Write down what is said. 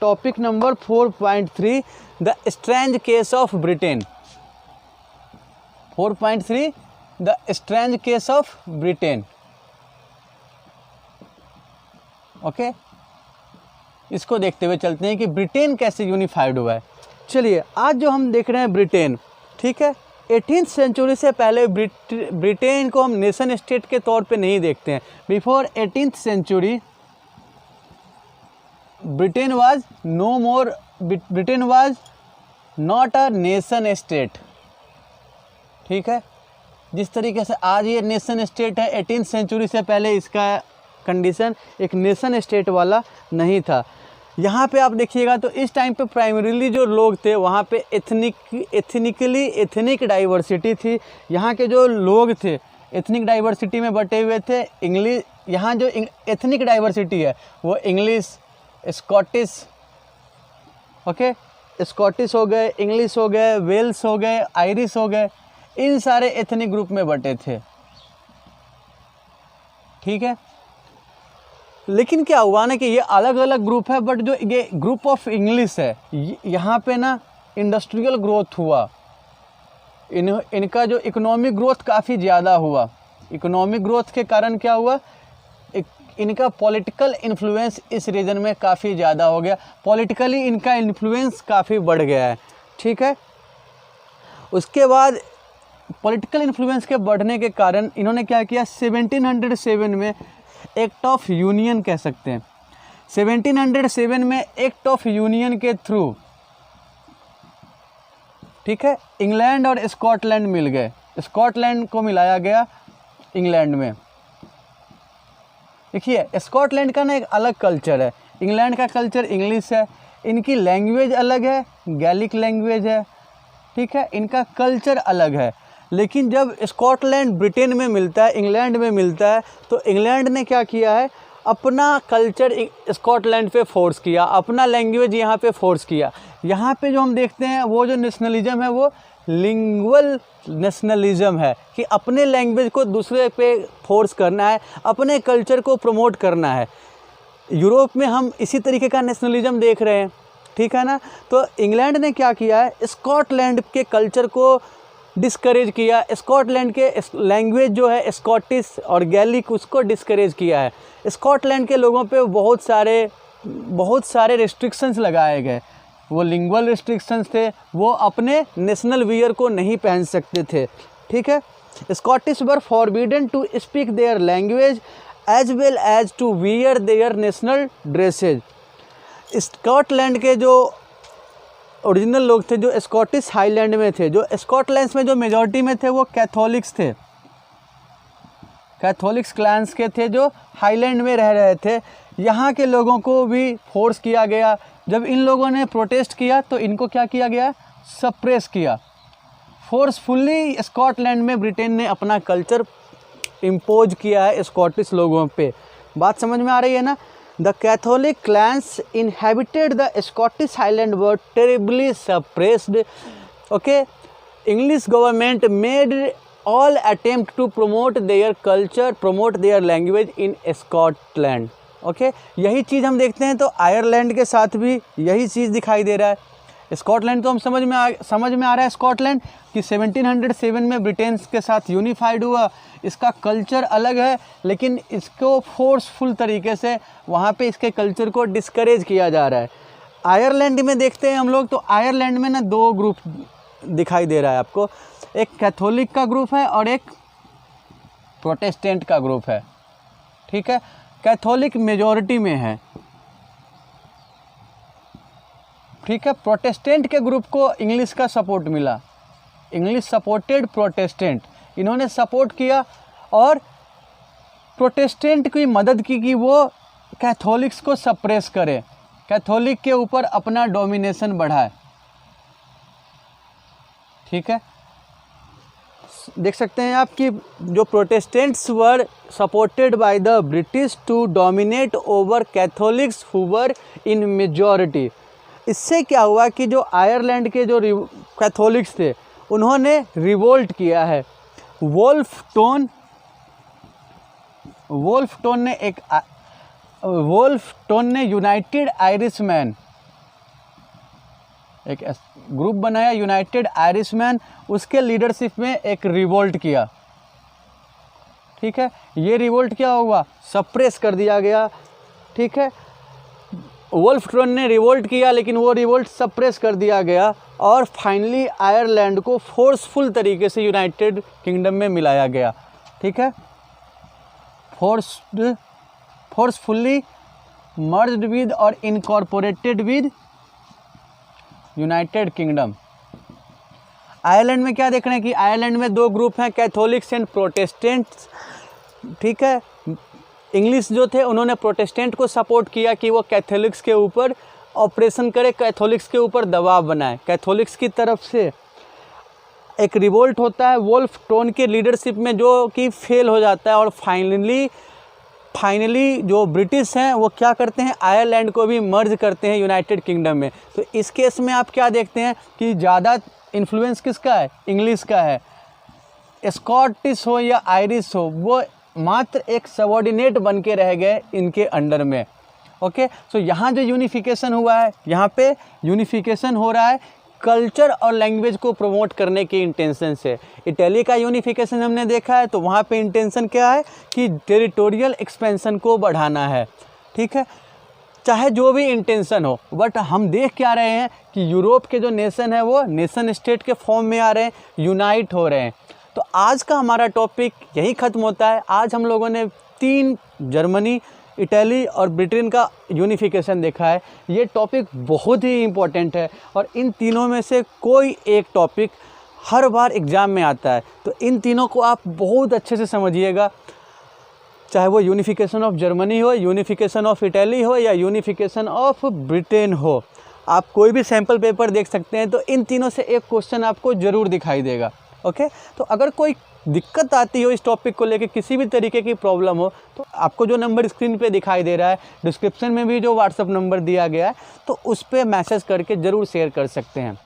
Topic number 4.3 the strange case of Britain. 4.3 the strange case of Britain. Okay, इसको देखते हुए चलते हैं कि ब्रिटेन कैसे यूनिफाइड हुआ है। चलिए, आज जो हम देख रहे हैं ब्रिटेन, ठीक है, 18th सेंचुरी से पहले ब्रिटेन को हम नेशन स्टेट के तौर पे नहीं देखते हैं। Before 18th century Britain was not a nation state. ठीक है, जिस तरीके से आज ये नेशन स्टेट है, 18th सेंचुरी से पहले इसका कंडीशन एक नेशन स्टेट वाला नहीं था। यहाँ पे आप देखिएगा तो इस टाइम पे प्राइमरीली जो लोग थे वहाँ पे एथनिक डाइवर्सिटी थी। यहाँ के जो लोग थे एथनिक डाइवर्सिटी में बटे हुए थे। इंग्लिश, यहाँ जो एथनिक डाइवर्सिटी है वो इंग्लिश, स्कॉटिश, ओके, स्कॉटिश हो गए, इंग्लिश हो गए, वेल्स हो गए, आयरिश हो गए, इन सारे एथनिक ग्रुप में बटे थे। ठीक है, लेकिन क्या हुआ ना कि ये अलग अलग ग्रुप है, बट जो ये ग्रुप ऑफ इंग्लिश है यहाँ पे ना इंडस्ट्रियल ग्रोथ हुआ। इनका जो इकोनॉमिक ग्रोथ काफ़ी ज़्यादा हुआ। इकोनॉमिक ग्रोथ के कारण क्या हुआ, इनका पॉलिटिकल इन्फ्लुएंस इस रीजन में काफ़ी ज़्यादा हो गया। पॉलिटिकली इनका इन्फ्लुएंस काफ़ी बढ़ गया है। ठीक है, उसके बाद पॉलिटिकल इन्फ्लुएंस के बढ़ने के कारण इन्होंने क्या किया, 1707 में एक्ट ऑफ यूनियन कह सकते हैं। 1707 में एक्ट ऑफ यूनियन के थ्रू, ठीक है, इंग्लैंड और स्कॉटलैंड मिल गए। स्कॉटलैंड को मिलाया गया इंग्लैंड में। देखिए, स्कॉटलैंड का ना एक अलग कल्चर है, इंग्लैंड का कल्चर इंग्लिश है, इनकी लैंग्वेज अलग है, गैलिक लैंग्वेज है। ठीक है, इनका कल्चर अलग है। लेकिन जब स्कॉटलैंड ब्रिटेन में मिलता है, इंग्लैंड में मिलता है, तो इंग्लैंड ने क्या किया है, अपना कल्चर स्कॉटलैंड पे फोर्स किया, अपना लैंग्वेज यहाँ पे फोर्स किया। यहाँ पे जो हम देखते हैं वो जो नेशनलिज्म है वो लिंगुअल नेशनलिज्म है कि अपने लैंग्वेज को दूसरे पे फोर्स करना है, अपने कल्चर को प्रमोट करना है। यूरोप में हम इसी तरीके का नेशनलिज्म देख रहे हैं। ठीक है ना, तो इंग्लैंड ने क्या किया है, स्कॉटलैंड के कल्चर को डिस्करेज किया। स्कॉटलैंड के लैंग्वेज जो है स्कॉटिश और गैलिक, उसको डिस्करेज किया है। स्कॉटलैंड के लोगों पे बहुत सारे रिस्ट्रिक्शंस लगाए गए। वो लिंगुअल रिस्ट्रिक्शंस थे, वो अपने नेशनल वियर को नहीं पहन सकते थे। ठीक है, Scottish were forbidden to speak their language as well as to wear their national dresses. Scotland के जो ओरिजिनल लोग थे, जो स्कॉटिश हाईलैंड में थे, जो स्कॉटलैंड में जो मेजॉरिटी में थे वो कैथोलिक्स थे, कैथोलिक्स क्लैंस के थे जो हाईलैंड में रह रहे थे। यहाँ के लोगों को भी फोर्स किया गया। जब इन लोगों ने प्रोटेस्ट किया तो इनको क्या किया गया, सप्रेस किया। फोर्सफुली स्कॉटलैंड में ब्रिटेन ने अपना कल्चर इम्पोज किया है स्कॉटिश लोगों पे। बात समझ में आ रही है ना। The Catholic clans inhabited the Scottish Highland were terribly suppressed. Okay, English government made all attempt to promote their culture, promote their language in Scotland. Okay, यही चीज़ हम देखते हैं तो आयरलैंड के साथ भी यही चीज़ दिखाई दे रहा है। स्कॉटलैंड तो हम समझ में आ रहा है स्कॉटलैंड कि 1707 में ब्रिटेन के साथ यूनिफाइड हुआ। इसका कल्चर अलग है, लेकिन इसको फोर्सफुल तरीके से वहाँ पे इसके कल्चर को डिस्करेज किया जा रहा है। आयरलैंड में देखते हैं हम लोग तो आयरलैंड में ना दो ग्रुप दिखाई दे रहा है आपको, एक कैथोलिक का ग्रुप है और एक प्रोटेस्टेंट का ग्रुप है। ठीक है, कैथोलिक मेजॉरिटी में है। ठीक है, प्रोटेस्टेंट के ग्रुप को इंग्लिश का सपोर्ट मिला, इंग्लिश सपोर्टेड प्रोटेस्टेंट, इन्होंने सपोर्ट किया और प्रोटेस्टेंट की मदद की कि वो कैथोलिक्स को सप्रेस करे, कैथोलिक के ऊपर अपना डोमिनेशन बढ़ाए। ठीक है, देख सकते हैं आप कि जो protestants were supported by the British to dominate over Catholics who were in majority. इससे क्या हुआ कि जो आयरलैंड के जो कैथोलिक्स थे उन्होंने रिवोल्ट किया है। वोल्फ टोन ने यूनाइटेड आयरिशमैन एक ग्रुप बनाया यूनाइटेड आयरिशमैन, उसके लीडरशिप में एक रिवोल्ट किया, ठीक है। ये रिवोल्ट क्या हुआ, सप्रेस कर दिया गया, ठीक है। वुल्फ ट्रोन ने रिवोल्ट किया लेकिन वो रिवोल्ट सप्रेस कर दिया गया और फाइनली आयरलैंड को फोर्सफुल तरीके से यूनाइटेड किंगडम में मिलाया गया, ठीक है। फोर्सफुली मर्ज्ड विद और incorporated with United kingdom. Ireland में क्या देख रहे हैं कि आयरलैंड में दो ग्रुप हैं, कैथोलिक्स एंड प्रोटेस्टेंट्स, ठीक है। इंग्लिश जो थे उन्होंने प्रोटेस्टेंट को सपोर्ट किया कि वो कैथोलिक्स के ऊपर ऑपरेशन करे, कैथोलिक्स के ऊपर दबाव बनाए। कैथोलिक्स की तरफ से एक रिवोल्ट होता है वुल्फ ट्रोन के लीडरशिप में जो कि फेल हो जाता है और फाइनली जो ब्रिटिश हैं वो क्या करते हैं, आयरलैंड को भी मर्ज करते हैं यूनाइटेड किंगडम में। तो इस केस में आप क्या देखते हैं कि ज़्यादा इन्फ्लुएंस किसका है, इंग्लिश का है। स्कॉटिश हो या आयरिश हो, वो मात्र एक सबऑर्डिनेट बन के रह गए इनके अंडर में। ओके, सो यहाँ जो यूनिफिकेशन हुआ है, यहाँ पे यूनिफिकेशन हो रहा है कल्चर और लैंग्वेज को प्रमोट करने के इंटेंशन से। इटली का यूनिफिकेशन हमने देखा है, तो वहाँ पे इंटेंशन क्या है कि टेरिटोरियल एक्सपेंशन को बढ़ाना है, ठीक है। चाहे जो भी इंटेंशन हो, बट हम देख क्या रहे हैं कि यूरोप के जो नेशन है वो नेशन स्टेट के फॉर्म में आ रहे हैं, यूनाइट हो रहे हैं। तो आज का हमारा टॉपिक यही ख़त्म होता है। आज हम लोगों ने 3 जर्मनी, इटली और ब्रिटेन का यूनिफिकेशन देखा है। ये टॉपिक बहुत ही इम्पोर्टेंट है और इन तीनों में से कोई एक टॉपिक हर बार एग्ज़ाम में आता है, तो इन तीनों को आप बहुत अच्छे से समझिएगा। चाहे वो यूनिफिकेशन ऑफ जर्मनी हो, यूनिफिकेशन ऑफ इटली हो या यूनिफिकेशन ऑफ ब्रिटेन हो, आप कोई भी सैम्पल पेपर देख सकते हैं, तो इन तीनों से एक क्वेश्चन आपको ज़रूर दिखाई देगा। ओके, तो अगर कोई दिक्कत आती हो इस टॉपिक को लेके, किसी भी तरीके की प्रॉब्लम हो, तो आपको जो नंबर स्क्रीन पे दिखाई दे रहा है, डिस्क्रिप्शन में भी जो व्हाट्सअप नंबर दिया गया है, तो उस पर मैसेज करके ज़रूर शेयर कर सकते हैं।